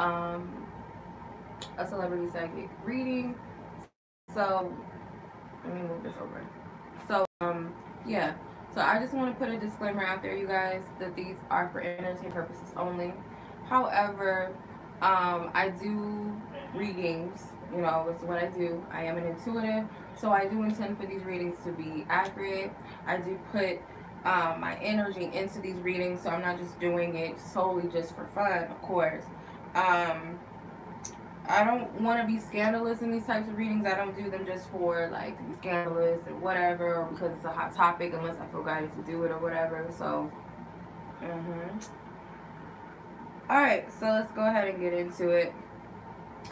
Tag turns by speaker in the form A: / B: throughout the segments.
A: um, a celebrity psychic reading. So let me move this over. So yeah. So I just want to put a disclaimer out there, you guys, that these are for entertainment purposes only. However, I do readings. You know, it's what I do. I am an intuitive, so I do intend for these readings to be accurate. I do put my energy into these readings, so I'm not just doing it solely just for fun, of course. Um, I don't want to be scandalous in these types of readings. I don't do them just for like to be scandalous or whatever, or because it's a hot topic, unless I feel guided to do it or whatever. So, all right. So let's go ahead and get into it.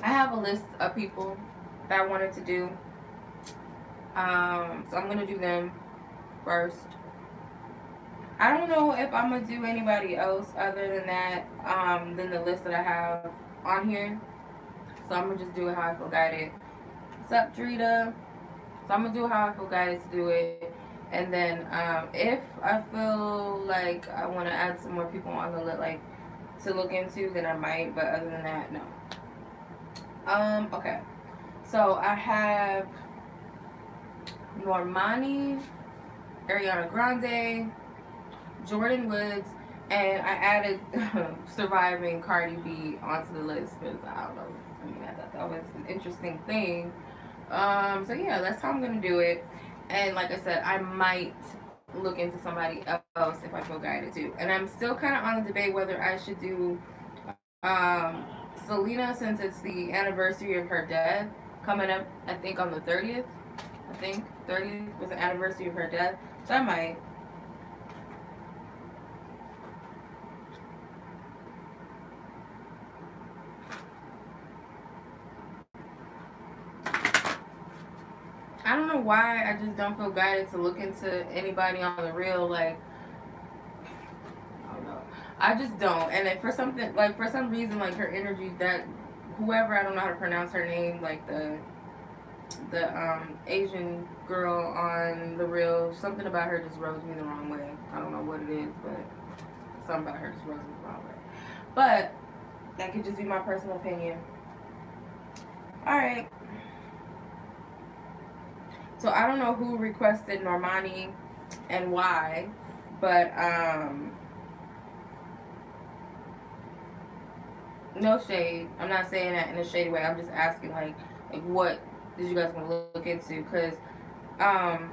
A: I have a list of people that I wanted to do. So I'm gonna do them first. I don't know if I'm gonna do anybody else other than that, than the list that I have on here. So I'm gonna just do it how I feel guided. What's up, Drita? So I'm gonna do how I feel guided to do it, and then if I feel like I want to add some more people on the list, like to look into, then I might. But other than that, no. Okay. So I have Normani, Ariana Grande, Jordan Woods, and I added surviving Cardi B onto the list because I don't know. I mean, I thought that was an interesting thing. So yeah, that's how I'm gonna do it. And like I said, I might look into somebody else if I feel guided to. And I'm still kind of on the debate whether I should do Selena, since it's the anniversary of her death coming up. I think on the 30th. I think 30th was the anniversary of her death. So I might. I don't know why I just don't feel guided to look into anybody on the real. Like, I don't know. I just don't. And for something, like, for some reason, like, her energy, that whoever, I don't know how to pronounce her name, like the Asian girl on the real, something about her just rubs me the wrong way. I don't know what it is, but something about her just rubs me the wrong way. But that could just be my personal opinion. All right. So I don't know who requested Normani and why, but no shade. I'm not saying that in a shady way. I'm just asking like what did you guys want to look into? Because um,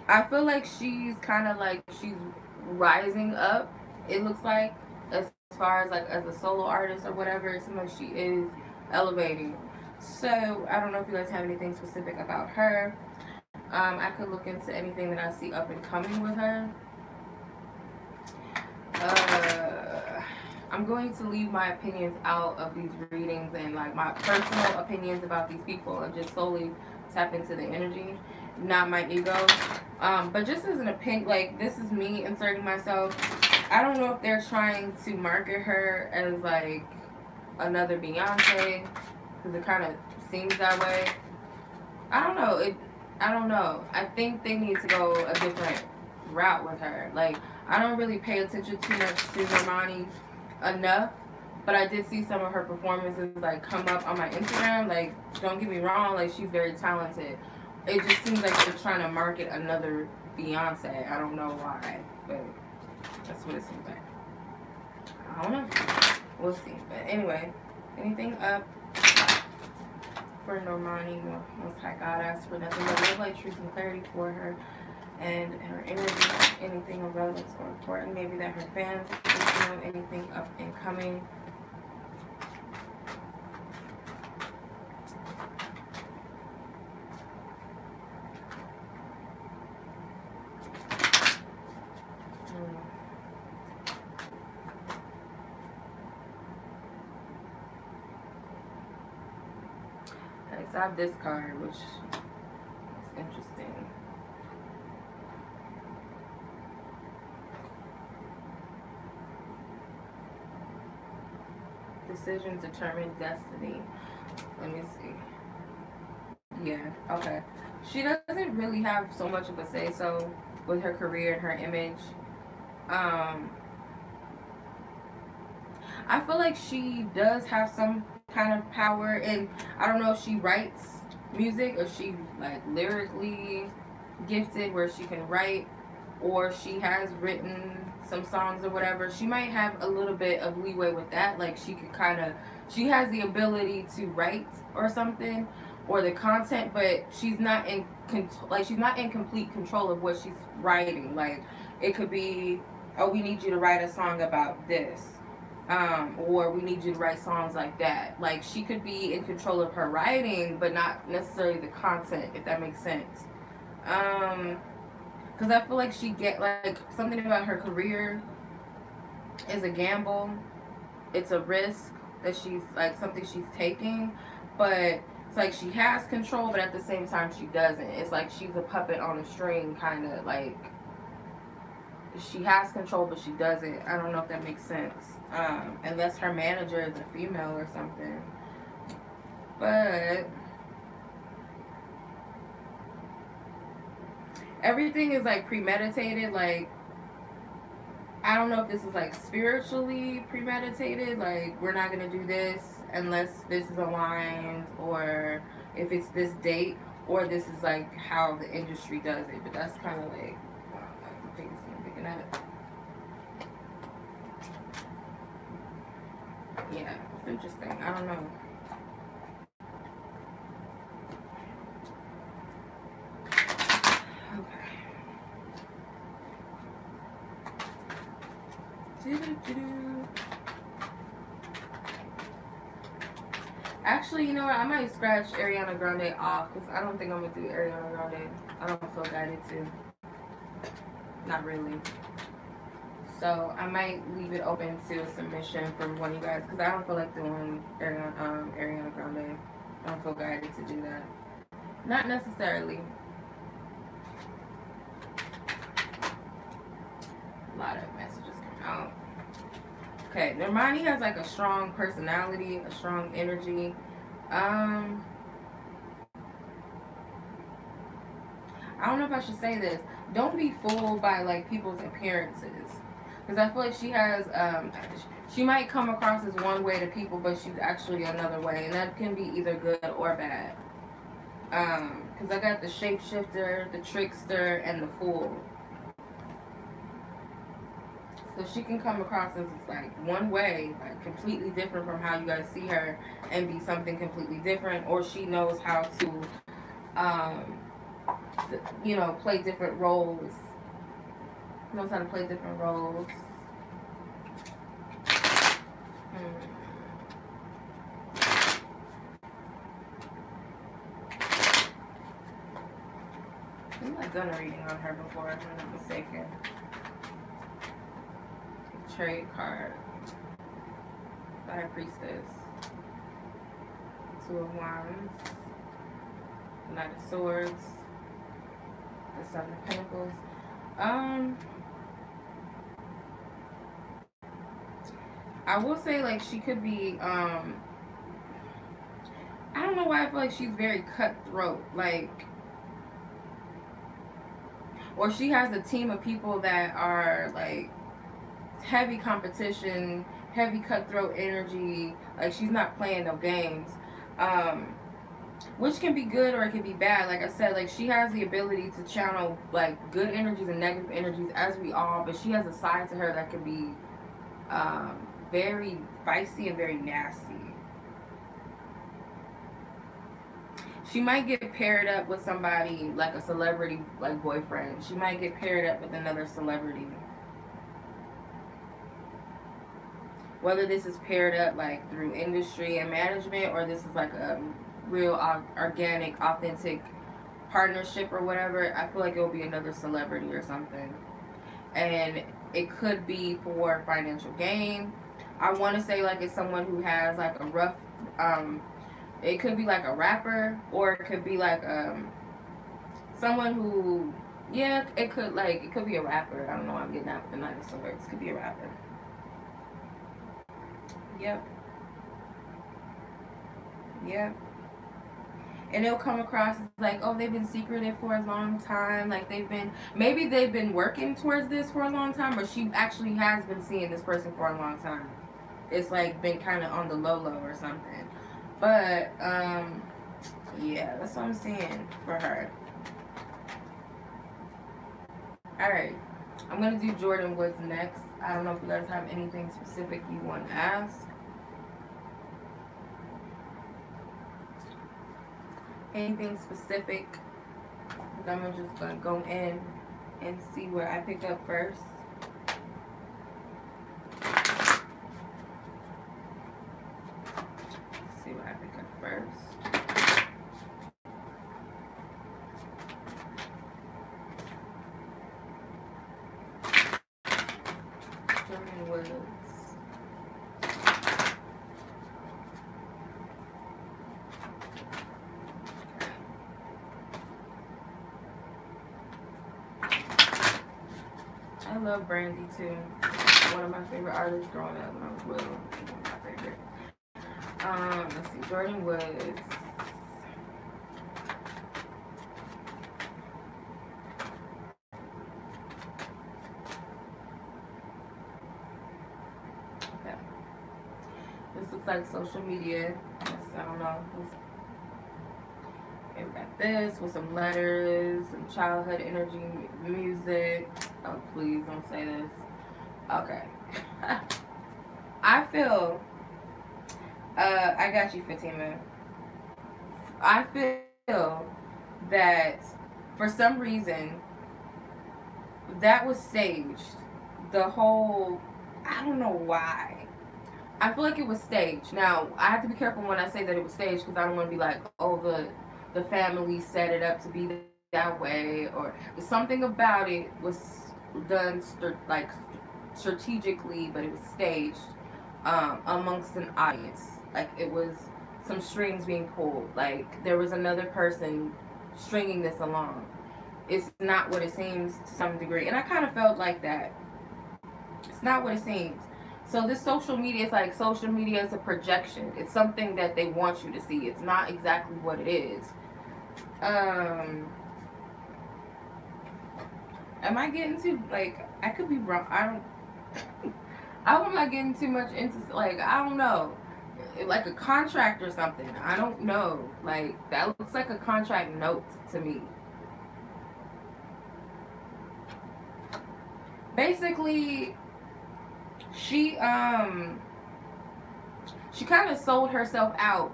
A: I feel like she's kind of like she's rising up. It looks like as far as like as a solo artist or whatever. It seems like she is elevating. So I don't know if you guys have anything specific about her. I could look into anything that I see up and coming with her. I'm going to leave my opinions out of these readings and like my personal opinions about these people and just solely tap into the energy, not my ego. But just as an opinion, like this is me inserting myself. I don't know if they're trying to market her as like another Beyonce, because it kind of seems that way. I don't know. I don't know. I think they need to go a different route with her. Like I don't really pay attention too much to Normani enough, but I did see some of her performances like come up on my Instagram. Like don't get me wrong, like she's very talented. It just seems like they're trying to market another Beyonce. I don't know why, but that's what it seems like. I don't know. We'll see. But anyway, anything up for Normani? Most High God asks for nothing but love, light, truth, and clarity for her and her energy. Anything of relevance or important. Maybe that her fans know anything up and coming. Okay, so I have this card, which is interesting. Decisions determine destiny. Let me see. Yeah, okay. She doesn't really have so much of a say so with her career and her image. Um, I feel like she does have some kind of power, and I don't know if she writes music or she like lyrically gifted where she can write, or she has written some songs or whatever. She might have a little bit of leeway with that. Like she could kind of, she has the ability to write or something, or the content, but she's not in like she's not in complete control of what she's writing. Like it could be, oh, we need you to write a song about this, or we need you to write songs like that. Like she could be in control of her writing, but not necessarily the content, if that makes sense. Because I feel like she get like something about her career is a gamble. It's a risk that she's like something she's taking, but it's like she has control, but at the same time she doesn't. It's like she's a puppet on a string, kind of like she has control, but she doesn't. I don't know if that makes sense. Unless her manager is a female or something. But everything is like premeditated. Like I don't know if this is like spiritually premeditated. Like we're not gonna do this unless this is aligned, or if it's this date, or this is like how the industry does it. But that's kind of like I'm picking up. Yeah, it's interesting. I don't know. Actually, you know what? I might scratch Ariana Grande off because I don't think I'm going to do Ariana Grande. I don't feel guided to. Not really. So I might leave it open to a submission from one of you guys because I don't feel like doing Ariana Grande. I don't feel guided to do that. Not necessarily. A lot of messages come out. Okay, Normani has like a strong personality, a strong energy. I don't know if I should say this. Don't be fooled by like people's appearances. Because I feel like she has, she might come across as one way to people, but she's actually another way. And that can be either good or bad. Because I got the shapeshifter, the trickster, and the fool. So she can come across as like one way, like completely different from how you guys see her, and be something completely different. Or she knows how to, you know, play different roles. Knows how to play different roles. I think I've done a reading on her before, if I'm not mistaken. Trade card. The High Priestess. Two of Wands. Knight of Swords. The Seven of Pentacles. I will say, like, she could be, I don't know why I feel like she's very cutthroat, like, or she has a team of people that are, like, heavy competition, heavy cutthroat energy, like, she's not playing no games, which can be good or it can be bad. Like I said, like, she has the ability to channel, like, good energies and negative energies, as we all, but she has a side to her that can be, very feisty and very nasty. She might get paired up with somebody like a celebrity, like boyfriend. She might get paired up with another celebrity. Whether this is paired up like through industry and management, or this is like a real organic, authentic partnership or whatever, I feel like it will be another celebrity or something. And it could be for financial gain. I want to say like it's someone who has like a rough, it could be like a rapper, or it could be like someone who, yeah, it could be a rapper. I don't know why I'm getting out with the Knight of Swords. It could be a rapper. Yep. Yep. And it'll come across as like, oh, they've been secretive for a long time. Like maybe they've been working towards this for a long time, but she actually has been seeing this person for a long time. it's like been kind of on the low or something. But yeah, that's what I'm seeing for her. All right, I'm gonna do Jordyn Woods next. I don't know if you guys have anything specific you want to ask. Anything specific? Because I'm just gonna go in and see where I pick up first. See where I pick up first. Jordyn Woods. I love Brandy too. One of my favorite artists growing up when I was little. One of my favorite. Let's see, Jordyn Woods. Okay. This looks like social media. I don't know. Okay, we got this with some letters, some childhood energy, music. Oh, please don't say this. Okay. I feel, I got you, Fatima. I feel that for some reason that was staged. The whole, I don't know why. I feel like it was staged. Now, I have to be careful when I say that it was staged because I don't want to be like, oh, the family set it up to be that way, or something about it was done like strategically, but it was staged amongst an audience. Like it was some strings being pulled. Like there was another person stringing this along. It's not what it seems to some degree, and I kind of felt like that. It's not what it seems. So this social media is like, social media is a projection. It's something that they want you to see. It's not exactly what it is. Am I getting too, like, I could be wrong. I'm not getting too much into, like, I don't know. Like a contract or something. I don't know. Like, that looks like a contract note to me. Basically, she kind of sold herself out,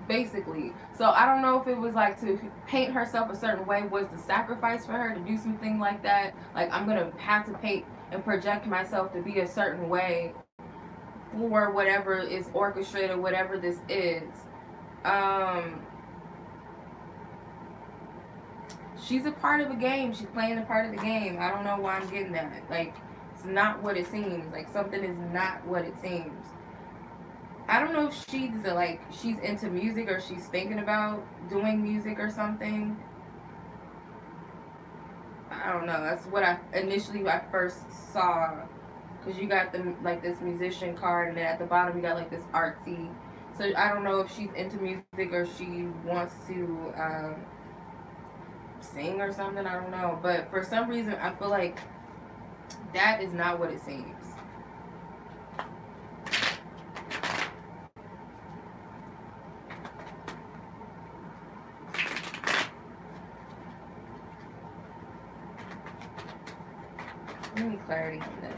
A: basically. So I don't know if it was like to paint herself a certain way was the sacrifice for her to do something like that. Like, I'm gonna have to paint and project myself to be a certain way for whatever is orchestrated, whatever this is. She's a part of a game. She's playing a part of the game. I don't know why I'm getting that. Like, it's not what it seems. Like, something is not what it seems. I don't know if she's into music or she's thinking about doing music or something. I don't know. That's what I first saw. Because you got like this musician card, and then at the bottom you got like this artsy. So I don't know if she's into music or she wants to sing or something. I don't know. But for some reason I feel like that is not what it seems. I need clarity on this.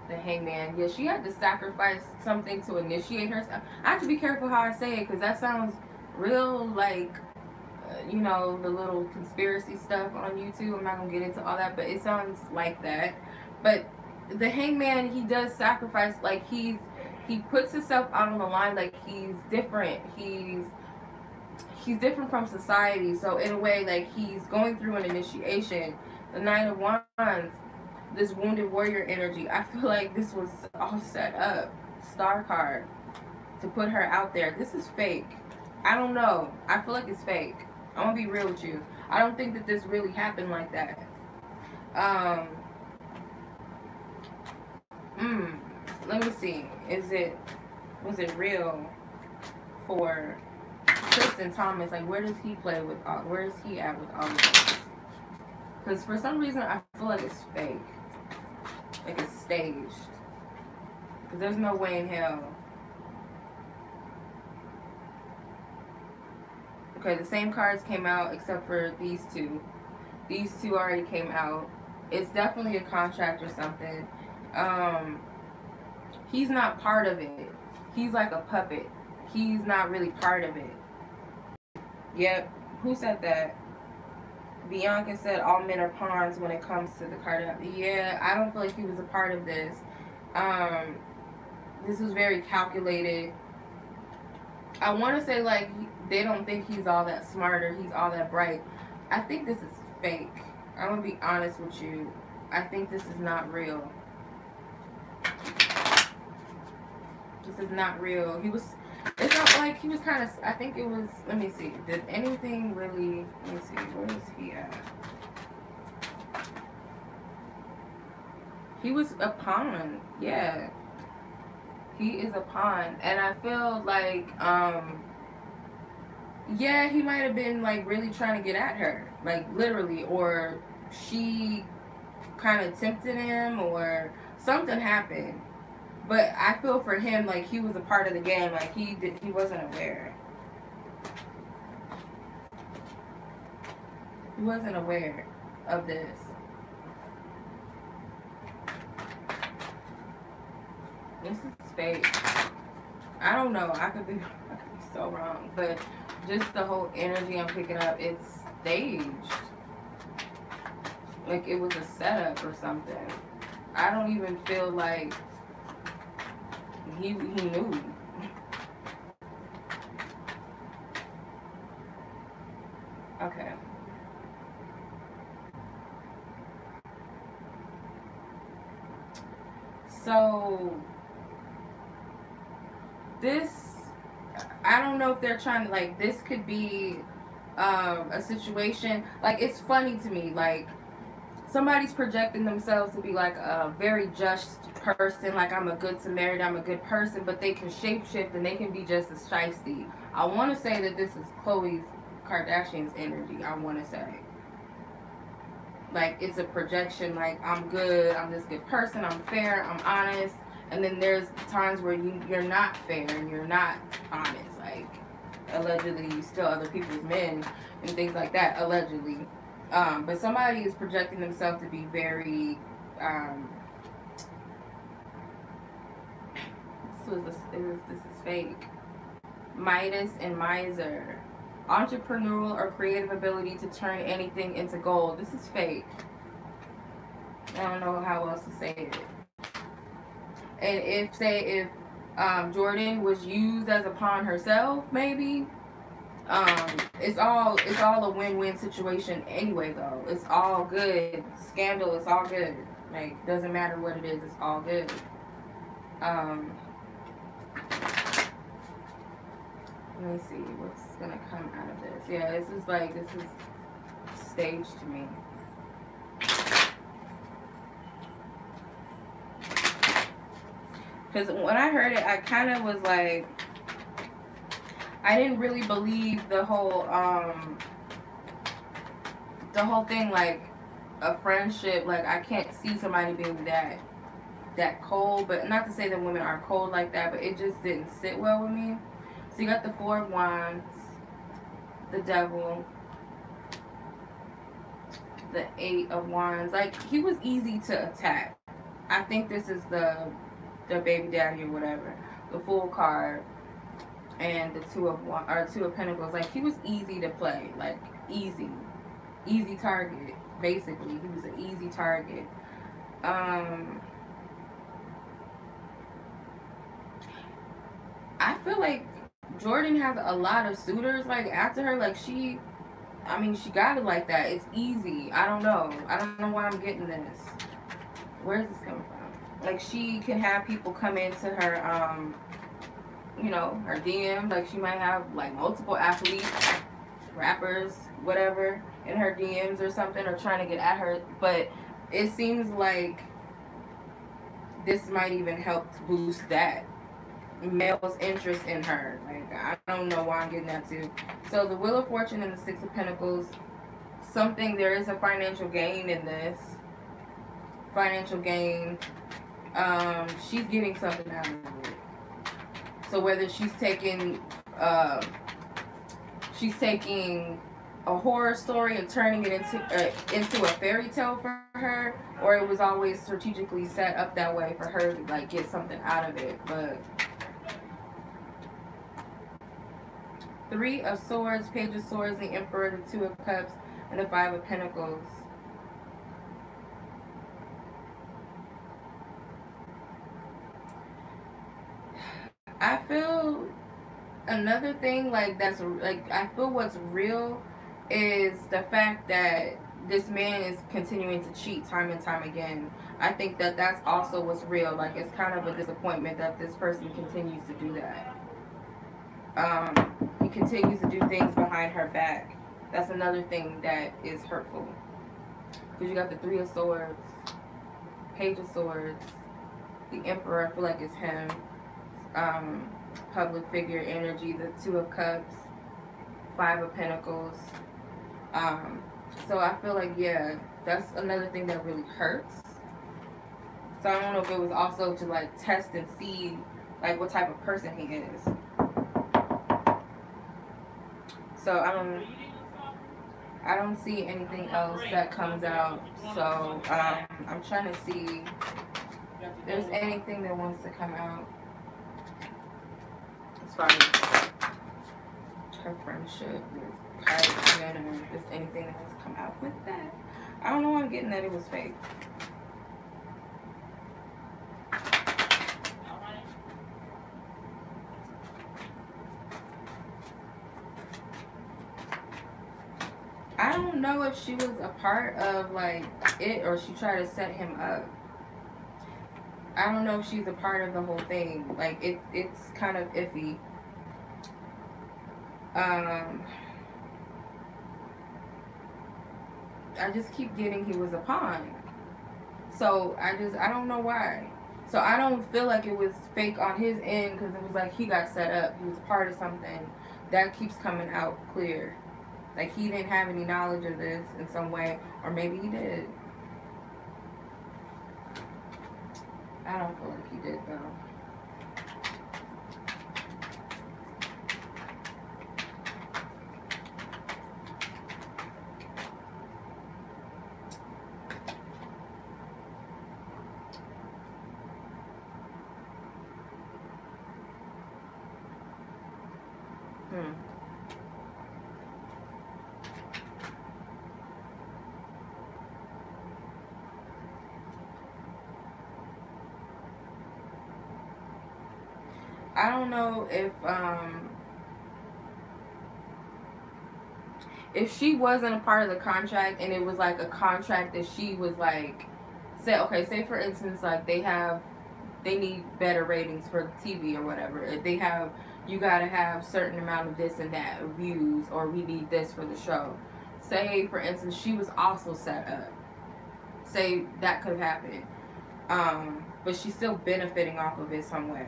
A: The Hangman. Yeah, she had to sacrifice something to initiate herself. I have to be careful how I say it because that sounds real like, you know, the little conspiracy stuff on YouTube. I'm not going to get into all that, but it sounds like that. But the Hangman, he does sacrifice. Like, he puts himself out on the line. Like, he's different. He's different from society. So in a way, like, he's going through an initiation. The Nine of Wands, this wounded warrior energy. I feel like this was all set up. Star card to put her out there. This is fake. I don't know. I feel like it's fake. I'm gonna be real with you. I don't think that this really happened like that. Let me see. Was it real for Tristan Thompson? Like, where does he play with all? Where is he at with all of this? Because for some reason I feel like it's fake. Like it's staged. Because there's no way in hell. Okay, the same cards came out except for these two. These two already came out. It's definitely a contract or something. He's not part of it. He's like a puppet. He's not really part of it. Yep. Who said that? Bianca said all men are pawns when it comes to the card. Yeah, I don't feel like he was a part of this. This was very calculated. I want to say like they don't think he's all that smart or he's all that bright. I think this is fake. I'm gonna be honest with you. I think this is not real. This is not real. It's not like he was kind of, I think it was, let me see. Did anything really, let me see, where is he at? He was a pawn. Yeah. He is a pawn. And I feel like, yeah, he might have been like really trying to get at her. Like literally. Or she kind of tempted him or something happened. But I feel for him like he was a part of the game. Like he wasn't aware. He wasn't aware of this. This is fake. I don't know. I could be so wrong. But just the whole energy I'm picking up, it's staged. Like it was a setup or something. I don't even feel like he knew. Okay. So this, I don't know if they're trying to, like, this could be a situation, like, it's funny to me, like, somebody's projecting themselves to be, like, a very just person, like, I'm a good Samaritan, I'm a good person, but they can shapeshift and they can be just as shiesty. I want to say that this is Khloe Kardashian's energy, I want to say. Like, it's a projection, like, I'm good, I'm this good person, I'm fair, I'm honest. And then there's times where you're not fair and you're not honest. Like, allegedly, you steal other people's men and things like that, allegedly. But somebody is projecting themselves to be very, this is fake. Midas and Miser. Entrepreneurial or creative ability to turn anything into gold. This is fake. I don't know how else to say it. And if Jordyn was used as a pawn herself, maybe, it's all a win-win situation anyway. Though it's all good. Scandal, it's all good. Like, doesn't matter what it is, it's all good. Let me see what's gonna come out of this. Yeah, this is staged to me. Because when I heard it, I kind of was like, I didn't really believe the whole thing, like a friendship. Like, I can't see somebody being that cold. But not to say that women are cold like that, but it just didn't sit well with me. So you got the Four of Wands, the Devil, the Eight of Wands. Like, he was easy to attack. I think this is the baby daddy or whatever. The Fool card and the Two of Pentacles. Like, he was easy to play. Like, easy target. Basically, he was an easy target. I feel like Jordyn has a lot of suitors, like, after her. Like, she got it like that. It's easy. I don't know why I'm getting this. Where's this coming from? Like, she can have people come into her, her DM. Like, she might have, like, multiple athletes, rappers, whatever, in her DMs or something, or trying to get at her. But it seems like this might even help boost that male's interest in her. Like, I don't know why I'm getting that too. So the Wheel of Fortune and the Six of Pentacles, there is a financial gain in this. Financial gain. she's getting something out of it. So whether she's taking a horror story and turning it into a fairy tale for her, or it was always strategically set up that way for her to like get something out of it. But Three of Swords, Page of Swords, the Emperor, the Two of Cups, and the Five of Pentacles. I feel another thing like that's like I feel what's real is the fact that this man is continuing to cheat time and time again. I think that that's also what's real. Like it's kind of a disappointment that this person continues to do that. He continues to do things behind her back. That's another thing that is hurtful. Because you got the Three of Swords, Page of Swords, the Emperor. I feel like it's him. Public figure energy, the Two of Cups, Five of Pentacles. So I feel like, yeah, that's another thing that really hurts. So I don't know if it was also to like test and see like what type of person he is. So I don't see anything else that comes out. So I'm trying to see if there's anything that wants to come out as far as her friendship with Kylie Jenner, if there's anything that has come out with that. I don't know why I'm getting that it was fake. I don't know if she was a part of like it or she tried to set him up. I don't know if she's a part of the whole thing. Like it's kind of iffy. I just keep getting he was a pawn. So I don't know why. So I don't feel like it was fake on his end because it was like he got set up. He was part of something. That keeps coming out clear. Like he didn't have any knowledge of this in some way. Or maybe he did. I don't feel like he did though. I don't know if she wasn't a part of the contract and it was like a contract that she was like say for instance like they need better ratings for TV or whatever. If they have you gotta have certain amount of this and that views or we need this for the show. Say for instance she was also set up. Say that could have happened. But she's still benefiting off of it some way.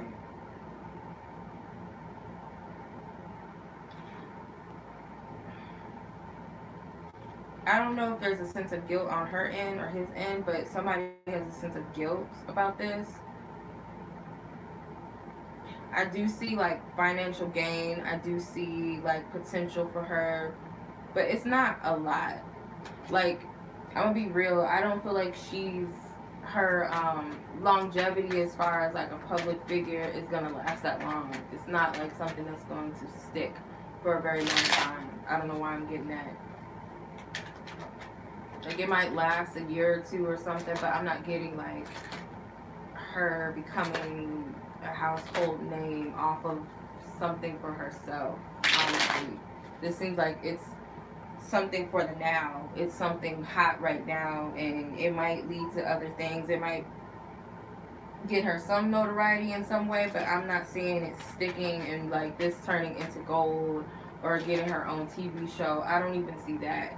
A: I don't know if there's a sense of guilt on her end or his end, but somebody has a sense of guilt about this. I do see like financial gain. I do see like potential for her, but it's not a lot. Like, I'm gonna be real. I don't feel like her longevity as far as like a public figure is gonna last that long. It's not like something that's going to stick for a very long time. I don't know why I'm getting that. Like it might last a year or two or something, but I'm not getting like her becoming a household name off of something for herself. Honestly, this seems like it's something for the now. It's something hot right now, and it might lead to other things. It might get her some notoriety in some way, but I'm not seeing it sticking and like this turning into gold or getting her own TV show. I don't even see that.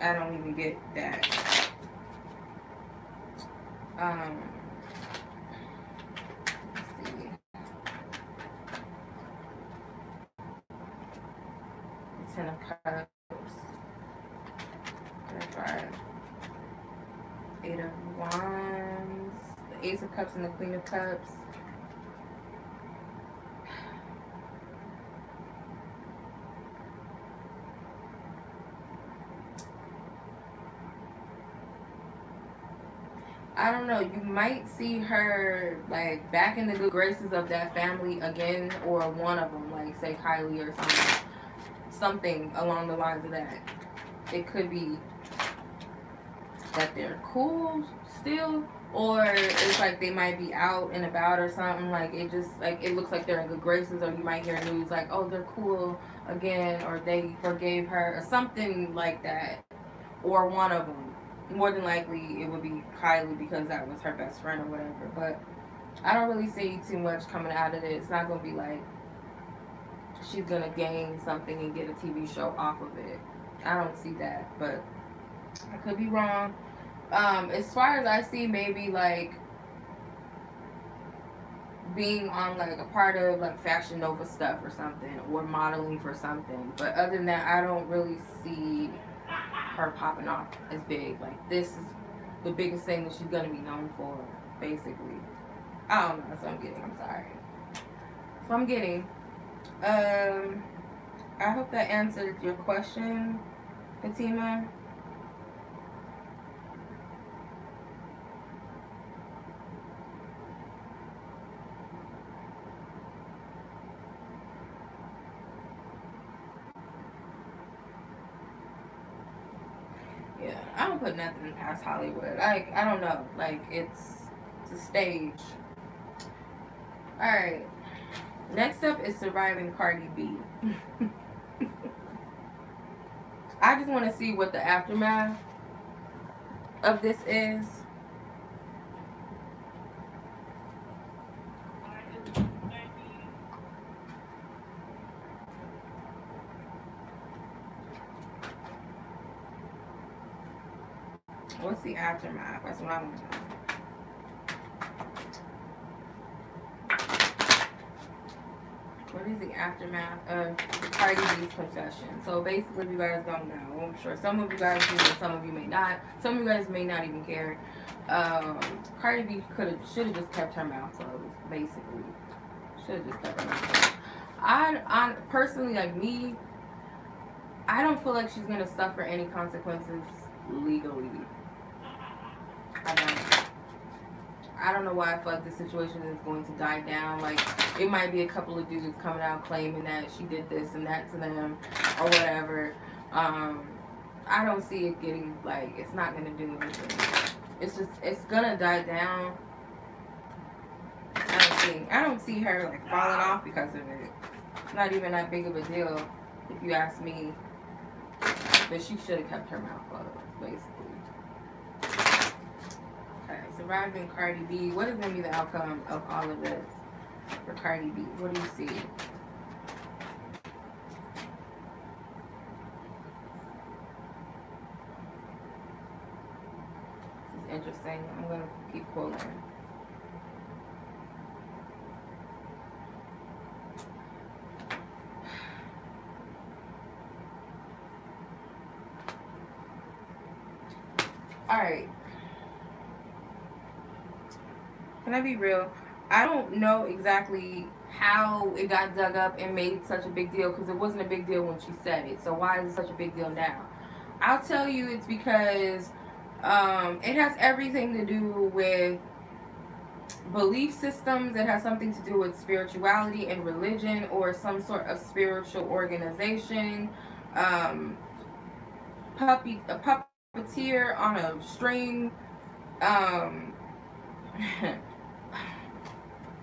A: I don't even get that. Let's see. Ten of Cups. 5. 8 of Wands. The Ace of of Cups and the Queen of Cups. I don't know, you might see her like back in the good graces of that family again, or one of them, like say Kylie or something along the lines of that. It could be that they're cool still, or it's like they might be out and about or something. Like it just like it looks like they're in good graces, or you might hear news like, oh, they're cool again, or they forgave her, or something like that, or one of them. More than likely it would be Kylie because that was her best friend or whatever. But I don't really see too much coming out of it. It's not gonna be like she's gonna gain something and get a TV show off of it. I don't see that, but I could be wrong. As far as I see, maybe like being on like a part of like Fashion Nova stuff or something, or modeling for something. But other than that, I don't really see her popping off as big. Like this is the biggest thing that she's gonna be known for, basically. I don't know. That's what I'm getting. I'm sorry. So I'm getting. I hope that answered your question, Fatima. Yeah, I don't put nothing past Hollywood. I don't know. Like it's a stage. All right. Next up is Surviving Cardi B. I just want to see what the aftermath of this is. What's the aftermath? That's what I want to know. What is the aftermath of Cardi B's confession? So basically, if you guys don't know, I'm sure some of you guys do, and some of you may not. Some of you guys may not even care. Cardi B should have just kept her mouth closed. Basically, should have just kept her mouth closed. I personally, like me, I don't feel like she's gonna suffer any consequences legally. I don't know why I feel like this situation is going to die down. Like, it might be a couple of dudes coming out claiming that she did this and that to them or whatever. I don't see it getting, like, it's not going to do anything. It's just, it's going to die down. I don't see her, like, falling off because of it. It's not even that big of a deal, if you ask me. But she should have kept her mouth closed, basically. Surviving Cardi B. What is going to be the outcome of all of this for Cardi B? What do you see? This is interesting. I'm going to keep pulling. Alright. Can I be real? I don't know exactly how it got dug up and made such a big deal, because it wasn't a big deal when she said it. So why is it such a big deal now? I'll tell you, it's because it has everything to do with belief systems. It has something to do with spirituality and religion, or some sort of spiritual organization. A puppeteer on a string.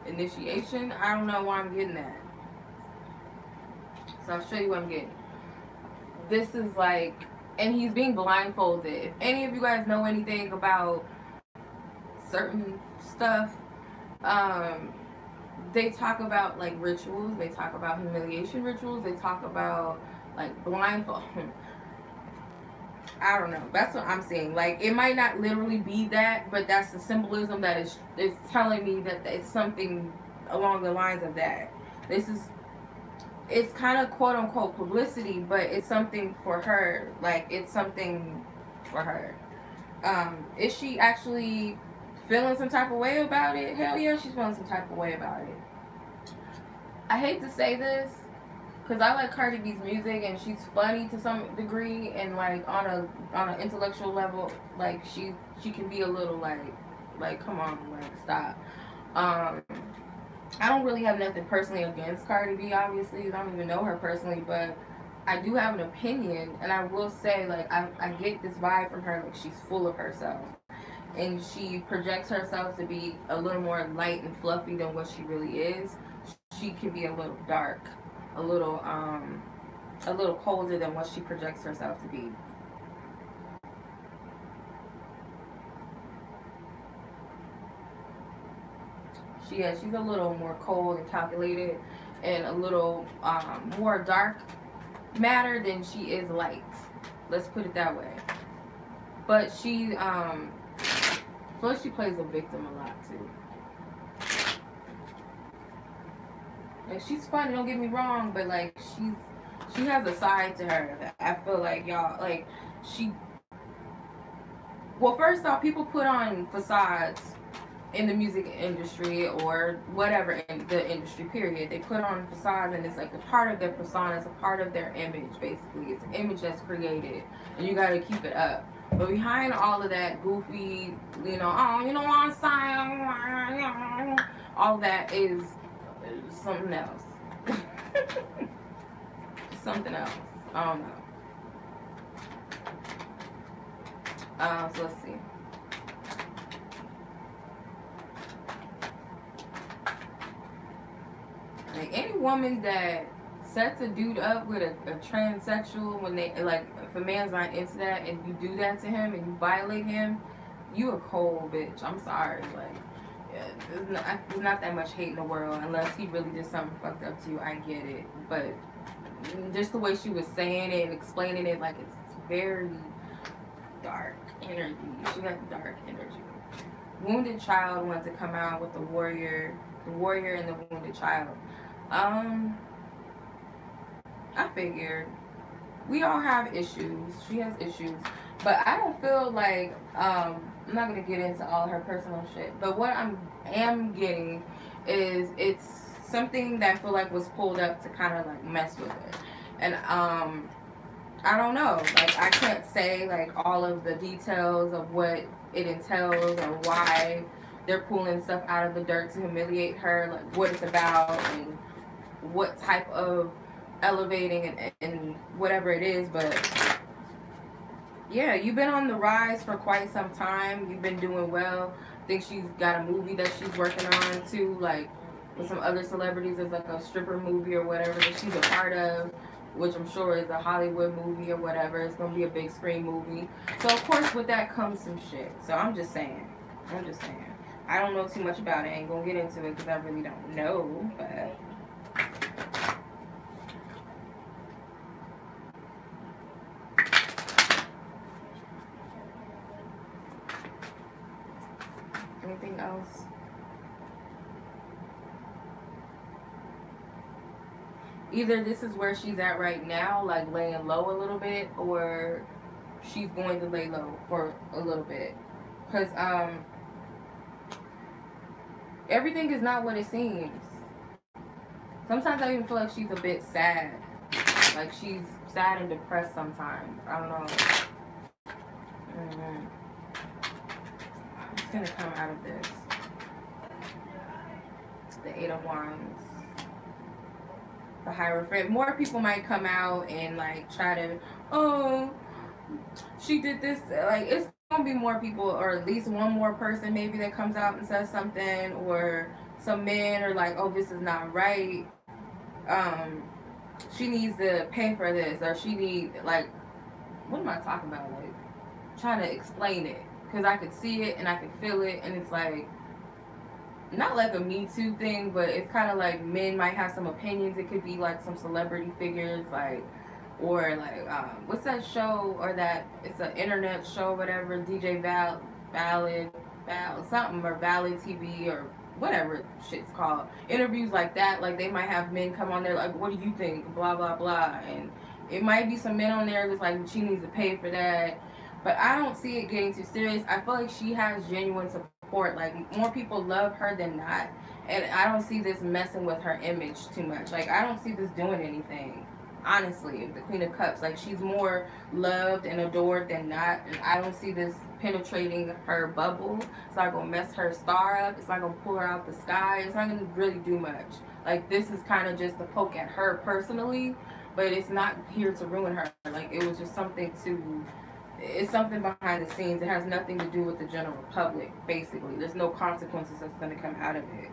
A: Initiation. I don't know why I'm getting that. So I'll show you what I'm getting. This is like, and he's being blindfolded. If any of you guys know anything about certain stuff, they talk about like rituals. They talk about humiliation rituals. They talk about like blindfold. I don't know. That's what I'm saying. Like, it might not literally be that, but that's the symbolism that is telling me that it's something along the lines of that. It's kind of quote unquote publicity, but it's something for her. Like, it's something for her. Is she actually feeling some type of way about it? Hell yeah, she's feeling some type of way about it. I hate to say this, because I like Cardi B's music and she's funny to some degree, and like on an intellectual level, like she can be a little like come on, like stop. I don't really have nothing personally against Cardi B, obviously. I don't even know her personally, but I do have an opinion, and I will say, like, I get this vibe from her, like she's full of herself. And she projects herself to be a little more light and fluffy than what she really is. She can be a little dark, a little colder than what she projects herself to be. She's a little more cold and calculated, and a little more dark matter than she is light. Let's put it that way. But plus she plays a victim a lot too. And she's funny, don't get me wrong, but like she has a side to her that I feel like y'all like well, first off, people put on facades in the music industry or whatever in the industry period. They put on facades, and it's like a part of their persona, it's a part of their image. Basically, it's an image that's created, and you got to keep it up. But behind all of that goofy, you know, oh, you know what I'm saying, all that is something else. Something else. I don't know. So let's see. Like any woman that sets a dude up with a transsexual, when they like, if a man's not into that and you do that to him and you violate him, you a cold bitch. I'm sorry. Like, yeah, there's not that much hate in the world unless he really did something fucked up to you. I get it, but just the way she was saying it and explaining it, like it's very dark energy. She got dark energy. Wounded Child wanted to come out with the warrior and the wounded child. I figured we all have issues. She has issues, but I don't feel like I'm not gonna get into all her personal shit. But what I am getting is it's something that I feel like was pulled up to kind of like mess with it, and I don't know. Like I can't say like all of the details of what it entails or why they're pulling stuff out of the dirt to humiliate her, like what it's about and what type of elevating and whatever it is. But yeah, you've been on the rise for quite some time. You've been doing well. I think she's got a movie that she's working on too, like with some other celebrities. There's like a stripper movie or whatever that she's a part of, which I'm sure is a Hollywood movie or whatever. It's gonna be a big screen movie. So of course with that comes some shit. So I'm just saying. I don't know too much about it. I ain't gonna get into it because I really don't know, but anything else? Either this is where she's at right now, like laying low a little bit, or she's going to lay low for a little bit. Because everything is not what it seems. Sometimes I even feel like she's a bit sad. Like she's sad and depressed sometimes. I don't know. I'm just gonna come out of this. The Eight of Wands. The Hierophant. More people might come out and like try to, oh, she did this. Like it's gonna be more people, or at least one more person maybe that comes out and says something, or some men are like, oh, this is not right. She needs to pay for this, or she need, like, what am I talking about? Like trying to explain it, because I could see it and I could feel it, and it's like not like a Me Too thing, but it's kind of like men might have some opinions. It could be like some celebrity figures, like, or like what's that show, or that it's an internet show, whatever, DJ Valid something, or Valid TV, or whatever shit's called. Interviews like that, like they might have men come on there like, what do you think, blah blah blah, and it might be some men on there that's like, she needs to pay for that. But I don't see it getting too serious. I feel like she has genuine support support. Like, more people love her than not. And I don't see this messing with her image too much. Like, I don't see this doing anything. Honestly, the Queen of Cups, like, she's more loved and adored than not. And I don't see this penetrating her bubble. It's not going to mess her star up. It's not going to pull her out the sky. It's not going to really do much. Like, this is kind of just a poke at her personally. But it's not here to ruin her. Like, it was just something to... It's something behind the scenes. It has nothing to do with the general public, basically. There's no consequences that's going to come out of it.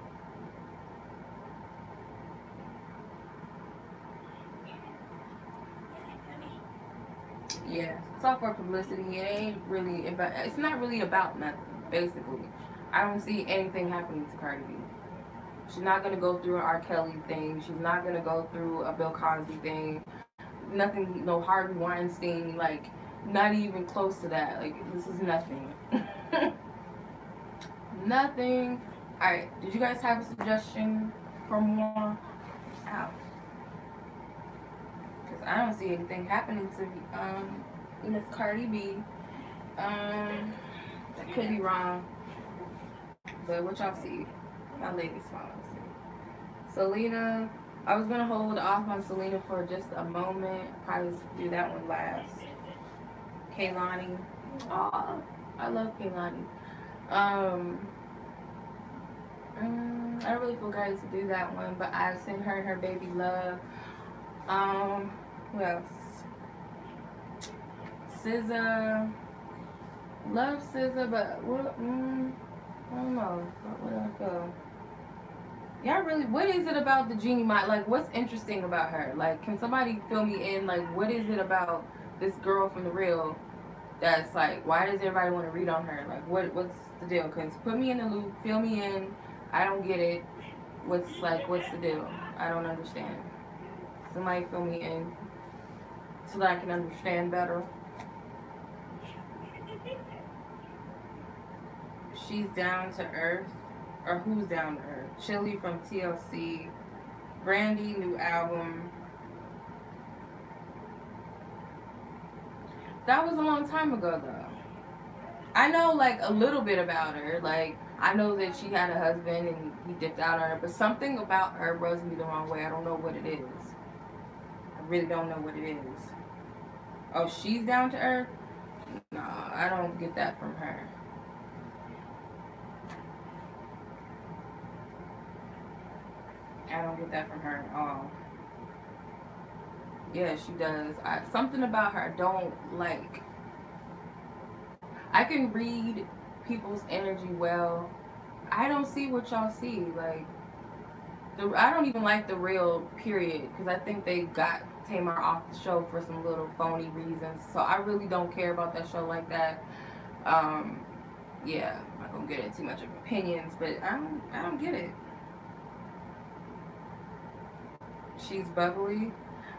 A: Yeah, it's all for publicity. It ain't really about... It's not really about nothing, basically. I don't see anything happening to Cardi B. She's not going to go through an R. Kelly thing. She's not going to go through a Bill Cosby thing. Nothing, no Harvey Weinstein, like, not even close to that. Like, this is nothing. Nothing. Alright, did you guys have a suggestion for more? Ow. Because I don't see anything happening to Miss Cardi B. That could be wrong. But what y'all see? My lady smiles. Selena. I was going to hold off on Selena for just a moment. Probably do that one last. Kehlani. Aw, I love Kehlani. I don't really feel guys to do that one, but I sent her and her baby love. Who else? SZA. Love SZA, but what? I don't know. What do I feel? Y'all really, what is it about the Jeannie Mai? Like, what's interesting about her? Like, can somebody fill me in? Like, what is it about this girl from The Real that's like, why does everybody want to read on her? Like, what's the deal? Because put me in the loop, fill me in. I don't get it. What's the deal? I don't understand. Somebody fill me in so that I can understand better. She's down to earth. Or who's down to earth? Chili from TLC. Brandy, new album. That was a long time ago, though. I know, like, a little bit about her. Like, I know that she had a husband and he dipped out on her. But something about her rubs me the wrong way. I don't know what it is. I really don't know what it is. Oh, she's down to earth? No, I don't get that from her. I don't get that from her at all. Yeah, she does. Something about her I don't like. I can read people's energy well. I don't see what y'all see. Like, I don't even like The Real, period. Because I think they got Tamar off the show for some little phony reasons. So I really don't care about that show like that. Yeah, I'm not going to get into too much of opinions. But I don't get it. She's bubbly.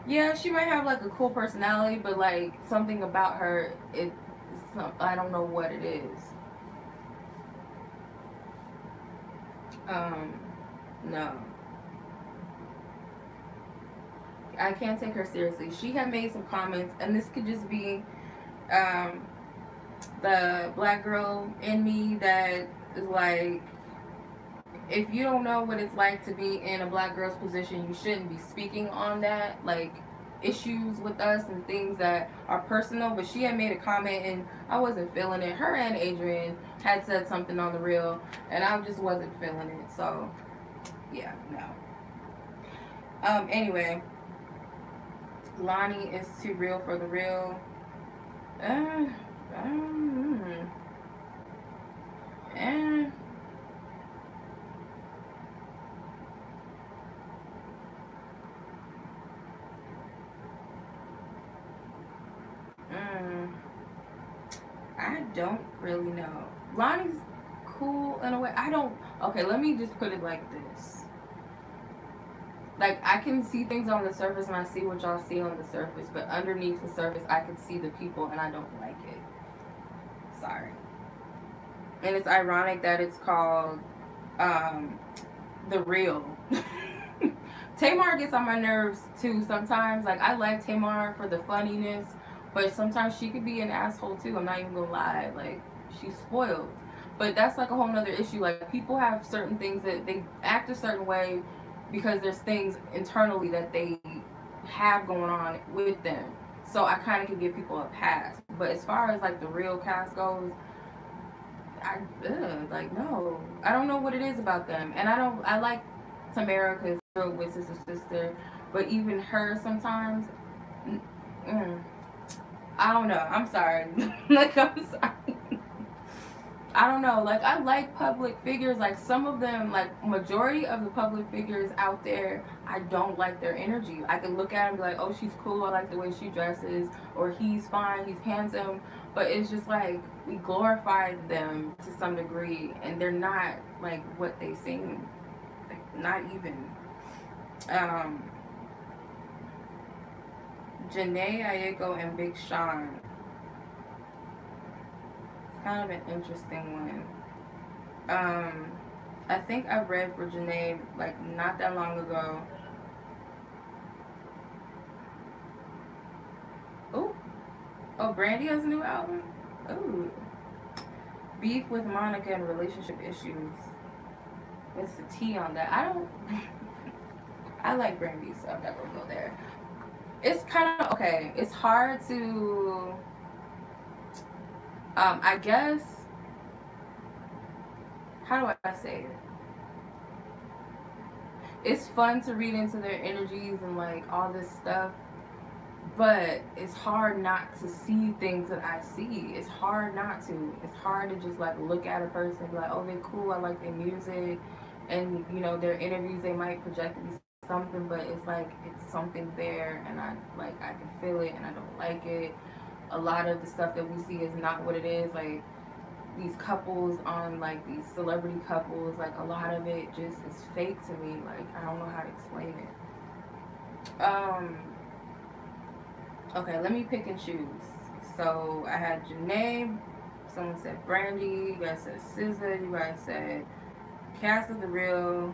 A: Yeah, she might have like a cool personality, but like something about her, I don't know what it is. No. I can't take her seriously. She had made some comments, and this could just be the black girl in me that is like, if you don't know what it's like to be in a black girl's position, you shouldn't be speaking on that, like, issues with us and things that are personal. But she had made a comment and I wasn't feeling it. Her and Adrian had said something on The Real and I just wasn't feeling it. So, yeah, no. Anyway, Lonnie is too real for The Real. I don't really know. Lonnie's cool in a way. Okay, let me just put it like this. Like, I can see things on the surface and I see what y'all see on the surface, but underneath the surface I can see the people and I don't like it. Sorry. And it's ironic that it's called The Real. Tamar gets on my nerves too sometimes. Like, I like Tamar for the funniness, but sometimes she could be an asshole too. I'm not even gonna lie. Like, she's spoiled. But that's like a whole nother issue. Like, people have certain things that they act a certain way because there's things internally that they have going on with them. So I kind of can give people a pass. But as far as like the real cast goes, like, no, I don't know what it is about them. And I like Tamara because real with sister, but even her sometimes, mm, I don't know. I'm sorry. Like, I'm sorry. I don't know. Like, I like public figures. Like, some of them, like, majority of the public figures out there, I don't like their energy. I can look at them and be like, oh, she's cool. I like the way she dresses. Or he's fine. He's handsome. But it's just like, we glorify them to some degree. And they're not, like, what they seem. Like, not even. Janae Aiko and Big Sean. It's kind of an interesting one. I think I read for Janae like not that long ago. Oh, Brandy has a new album. Oh, beef with Monica and relationship issues. What's the tea on that? I don't. I like Brandy, so I'm not gonna go there. It's kind of okay. It's hard to. I guess. How do I say it? It's fun to read into their energies and like all this stuff, but it's hard not to see things that I see. It's hard not to. It's hard to just like look at a person and be like, oh, they're cool, I like their music, and you know, their interviews, they might project to be something, but it's like it's something there, and I can feel it and I don't like it. A lot of the stuff that we see is not what it is. Like, these couples on like these celebrity couples, like a lot of it just is fake to me. Like, I don't know how to explain it. Okay, let me pick and choose. So I had Janae, someone said Brandy, you guys said SZA, you guys said Cast of the Real,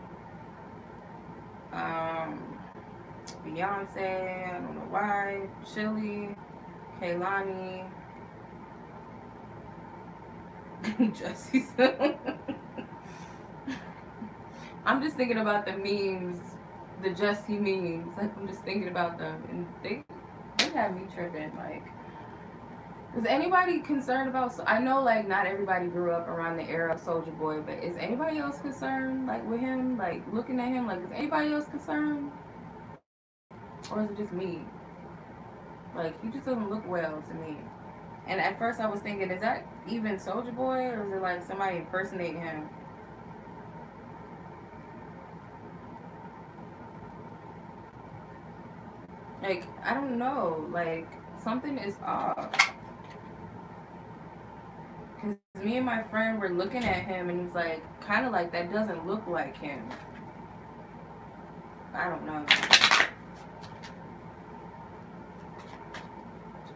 A: Beyonce, I don't know why, Chili, Kehlani, Jessie. I'm just thinking about the memes, the Jessie memes. Like, I'm just thinking about them, and they have me tripping. Like, is anybody concerned about? I know, like, not everybody grew up around the era of Soulja Boy, but is anybody else concerned, like, with him? Like, looking at him, like, is anybody else concerned, or is it just me? Like, he just doesn't look well to me. And at first I was thinking, is that even Soulja Boy, or is it like somebody impersonating him? Like, I don't know. Like, something is off. Because me and my friend were looking at him, and he's like, kind of like, that doesn't look like him. I don't know.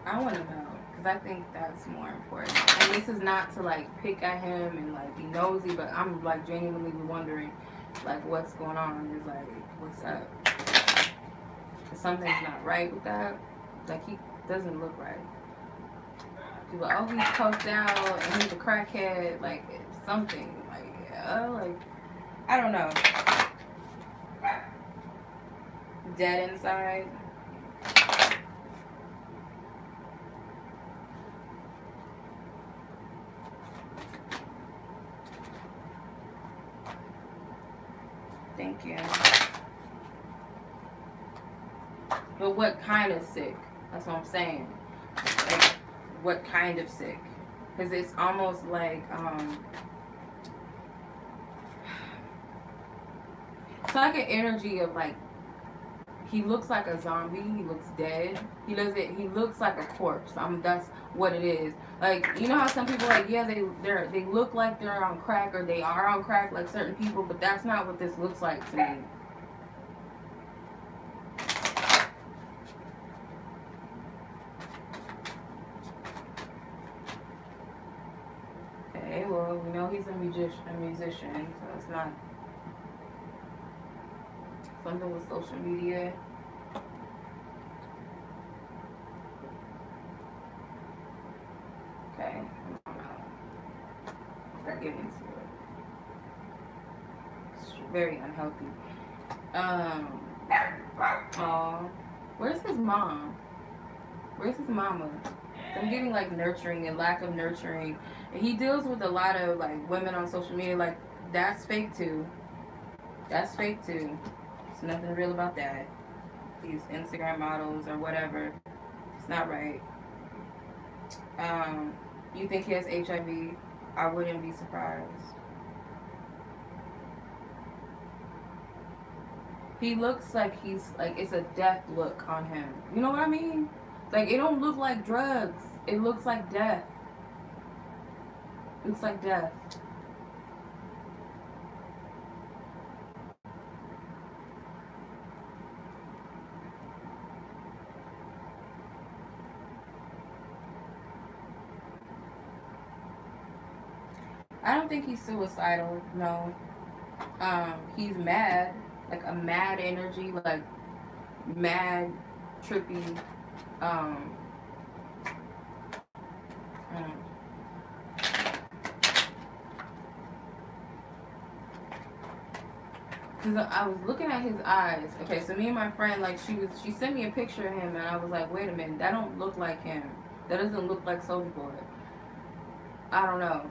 A: I want to know. Because I think that's more important. And this is not to like pick at him and like be nosy, but I'm like genuinely wondering like what's going on. Is like, what's up? Something's not right with that. Like, he doesn't look right. People are, oh, he's coked out and he's a crackhead. Like, something. Like, yeah, like, I don't know. Dead inside. Thank you. But what kind of sick? That's what I'm saying. Like, what kind of sick? Because it's almost like, it's like an energy of like, he looks like a zombie. He looks dead. He looks like a corpse. That's what it is. Like, you know how some people like, yeah, they look like they're on crack, or they are on crack, like certain people, but that's not what this looks like to me. Okay, well, we know he's a musician, so it's not something with social media. Okay. Start getting very unhealthy. Aw, where's his mom? Where's his mama? I'm getting like nurturing and lack of nurturing. And he deals with a lot of like women on social media. Like that's fake too. That's fake too. There's nothing real about that. These Instagram models or whatever. It's not right. You think he has HIV? I wouldn't be surprised. He looks like he's like it's a death look on him. You know what I mean? Like it don't look like drugs. It looks like death. It looks like death. I don't think he's suicidal. No. He's mad, like a mad energy, like mad, trippy. Um, Cause I was looking at his eyes. Okay, so me and my friend, like she sent me a picture of him, and I was like, wait a minute, that don't look like him. That doesn't look like Soulja Boy. I don't know.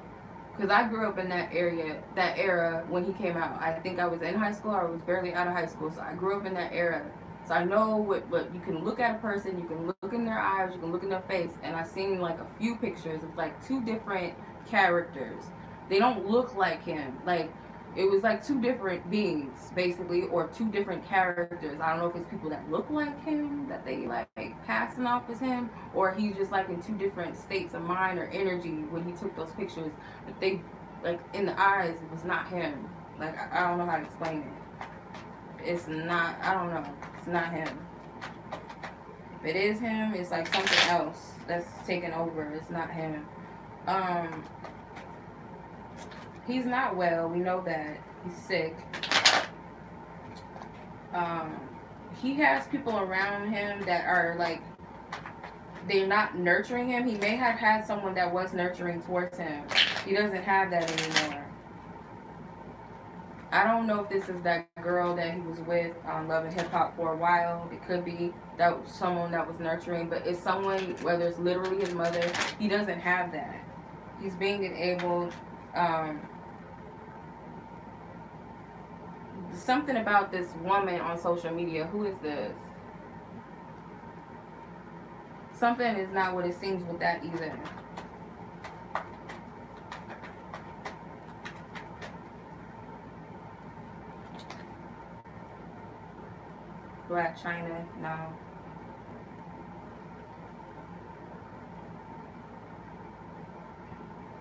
A: Because I grew up in that area, that era when he came out. I think I was in high school or I was barely out of high school. So I grew up in that era. So I know what you can look at a person, you can look in their eyes, you can look in their face. And I've seen like a few pictures of like two different characters. They don't look like him. Like it was like two different beings basically, or two different characters. I don't know if it's people that look like him, that they like passing off as him, or he's just like in two different states of mind or energy when he took those pictures. But they like in the eyes, it was not him. Like I don't know how to explain it. It's not, I don't know, it's not him. If it is him, it's like something else that's taken over. It's not him. He's not well. We know that. He's sick. He has people around him that are like, they're not nurturing him. He may have had someone that was nurturing towards him. He doesn't have that anymore. I don't know if this is that girl that he was with on Love and Hip Hop for a while. It could be that was someone that was nurturing, but it's someone, whether it's literally his mother, he doesn't have that. He's being enabled. Something about this woman on social media. Who is this? Something is not what it seems with that either. Blac Chyna, no.